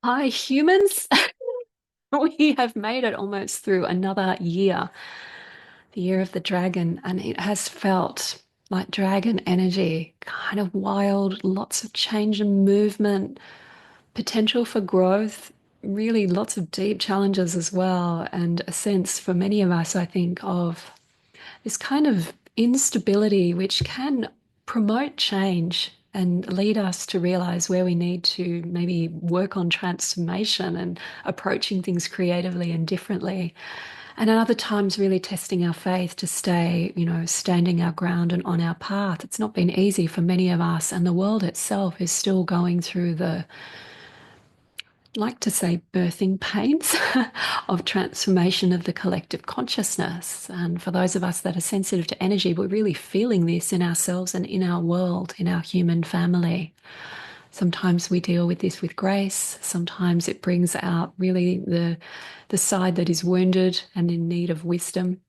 Hi, humans. We have made it almost through another year, the year of the dragon, and it has felt like dragon energy, kind of wild, lots of change and movement, potential for growth, really lots of deep challenges as well, and a sense for many of us, I think, of this kind of instability which can promote change and lead us to realize where we need to maybe work on transformation and approaching things creatively and differently. And at other times, really testing our faith to stay, standing our ground and on our path. It's not been easy for many of us, and the world itself is still going through the like to say birthing pains of transformation of the collective consciousness. And for those of us that are sensitive to energy, we're really feeling this in ourselves and in our world, in our human family. Sometimes we deal with this with grace. Sometimes it brings out really the side that is wounded and in need of wisdom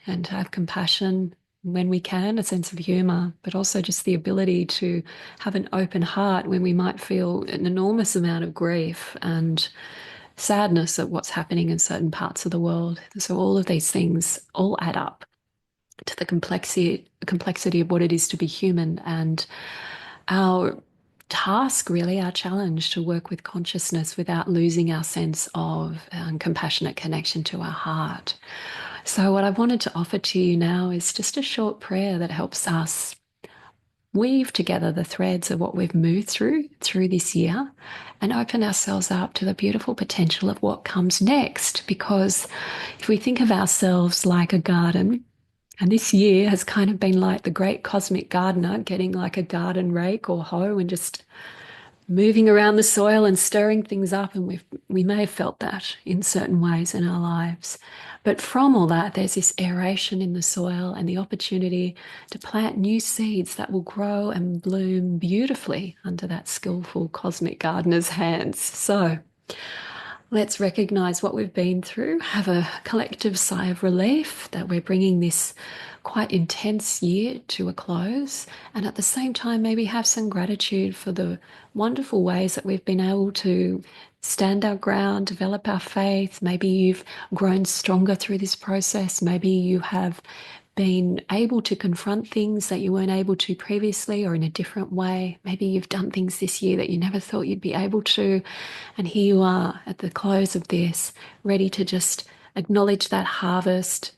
and to have compassion when we can, a sense of humor, but also just the ability to have an open heart when we might feel an enormous amount of grief and sadness at what's happening in certain parts of the world. So all of these things all add up to the complexity of what it is to be human and our task, really, our challenge to work with consciousness without losing our sense of compassionate connection to our heart. So, what I wanted to offer to you now is just a short prayer that helps us weave together the threads of what we've moved through this year and open ourselves up to the beautiful potential of what comes next. Because if we think of ourselves like a garden, and this year has kind of been like the great cosmic gardener getting like a garden rake or hoe and just moving around the soil and stirring things up, and we may have felt that in certain ways in our lives. But from all that, there's this aeration in the soil and the opportunity to plant new seeds that will grow and bloom beautifully under that skillful cosmic gardener's hands. So let's recognize what we've been through, have a collective sigh of relief that we're bringing this quite intense year to a close, and at the same time, maybe have some gratitude for the wonderful ways that we've been able to stand our ground, develop our faith. Maybe you've grown stronger through this process. Maybe you have been able to confront things that you weren't able to previously or in a different way. Maybe you've done things this year that you never thought you'd be able to. And here you are at the close of this, ready to just acknowledge that harvest,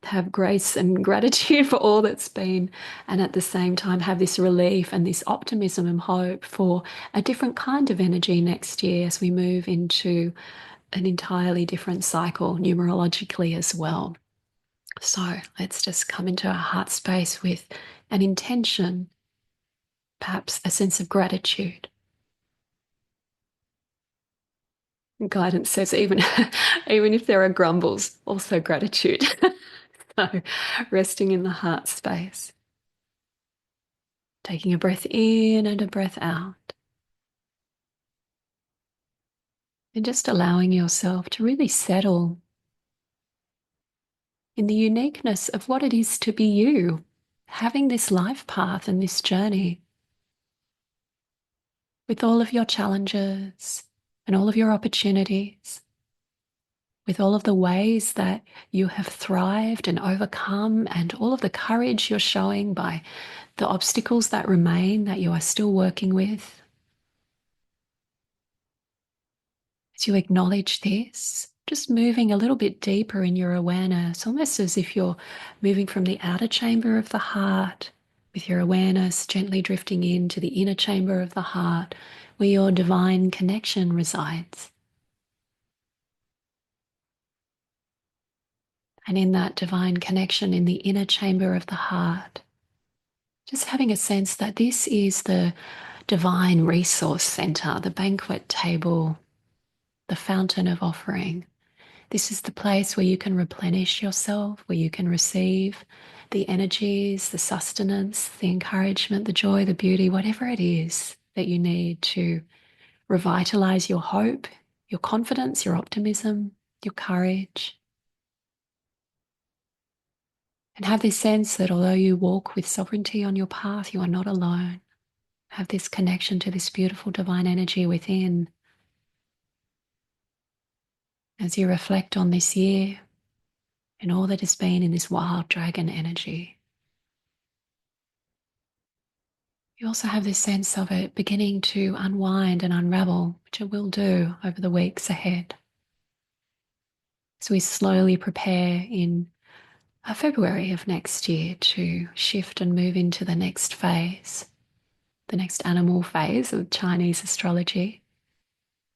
have grace and gratitude for all that's been, and at the same time have this relief and this optimism and hope for a different kind of energy next year as we move into an entirely different cycle numerologically as well. So let's just come into our heart space with an intention, perhaps a sense of gratitude. Guidance says even even if there are grumbles, also gratitude. So resting in the heart space, taking a breath in and a breath out, and just allowing yourself to really settle in the uniqueness of what it is to be you, having this life path and this journey with all of your challenges and all of your opportunities, with all of the ways that you have thrived and overcome, and all of the courage you're showing by the obstacles that remain that you are still working with. As you acknowledge this, just moving a little bit deeper in your awareness, almost as if you're moving from the outer chamber of the heart, with your awareness gently drifting into the inner chamber of the heart, where your divine connection resides. And in that divine connection in the inner chamber of the heart, just having a sense that this is the divine resource center, the banquet table, the fountain of offering. This is the place where you can replenish yourself, where you can receive the energies, the sustenance, the encouragement, the joy, the beauty, whatever it is that you need to revitalize your hope, your confidence, your optimism, your courage. And have this sense that although you walk with sovereignty on your path, you are not alone. Have this connection to this beautiful divine energy within. as you reflect on this year and all that has been in this wild dragon energy. You also have this sense of it beginning to unwind and unravel, which it will do over the weeks ahead. As we slowly prepare in February of next year to shift and move into the next phase, the next animal phase of Chinese astrology.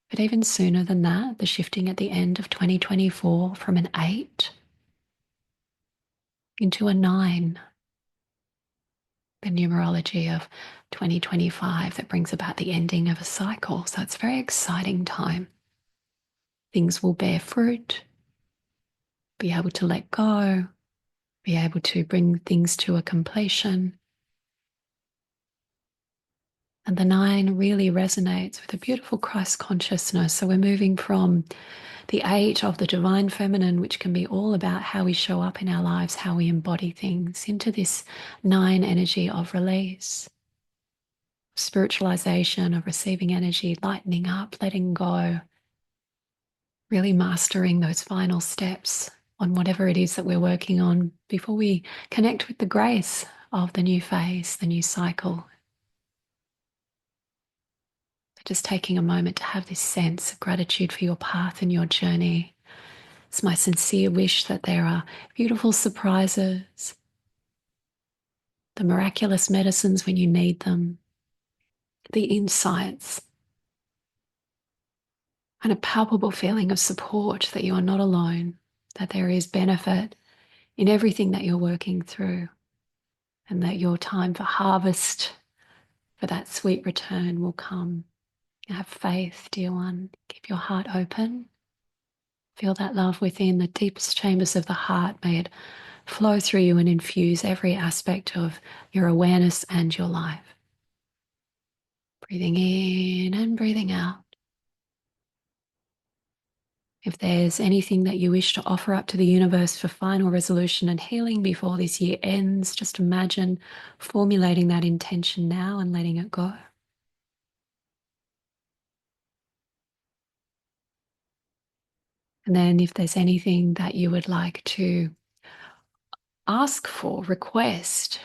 But even sooner than that, the shifting at the end of 2024 from an 8 into a 9, the numerology of 2025 that brings about the ending of a cycle. So it's a very exciting time. Things will bear fruit, be able to let go, be able to bring things to a completion. And the 9 really resonates with a beautiful Christ consciousness. So we're moving from the 8 of the divine feminine, which can be all about how we show up in our lives, how we embody things, into this 9 energy of release, spiritualization, of receiving energy, lightening up, letting go, really mastering those final steps on whatever it is that we're working on before we connect with the grace of the new phase, the new cycle. Just taking a moment to have this sense of gratitude for your path and your journey. It's my sincere wish that there are beautiful surprises, the miraculous medicines when you need them, the insights, and a palpable feeling of support that you are not alone, that there is benefit in everything that you're working through, and that your time for harvest, for that sweet return will come. Have faith, dear one. Keep your heart open. Feel that love within the deepest chambers of the heart. May it flow through you and infuse every aspect of your awareness and your life. Breathing in and breathing out. If there's anything that you wish to offer up to the universe for final resolution and healing before this year ends, just imagine formulating that intention now and letting it go. And then if there's anything that you would like to ask for, request,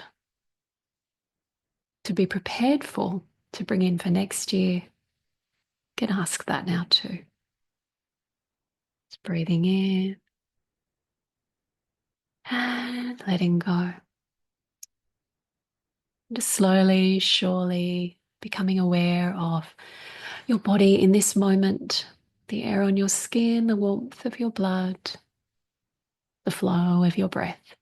to be prepared for, to bring in for next year, you can ask that now too. Just breathing in and letting go. Just slowly, surely becoming aware of your body in this moment, the air on your skin, the warmth of your blood, the flow of your breath.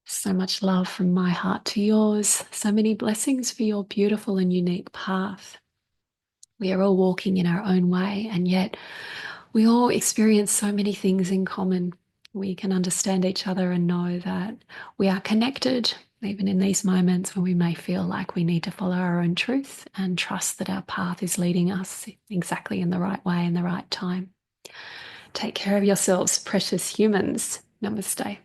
So much love from my heart to yours. So many blessings for your beautiful and unique path. We are all walking in our own way, and yet we all experience so many things in common. We can understand each other and know that we are connected, even in these moments when we may feel like we need to follow our own truth and trust that our path is leading us exactly in the right way in the right time. Take care of yourselves, precious humans. Namaste.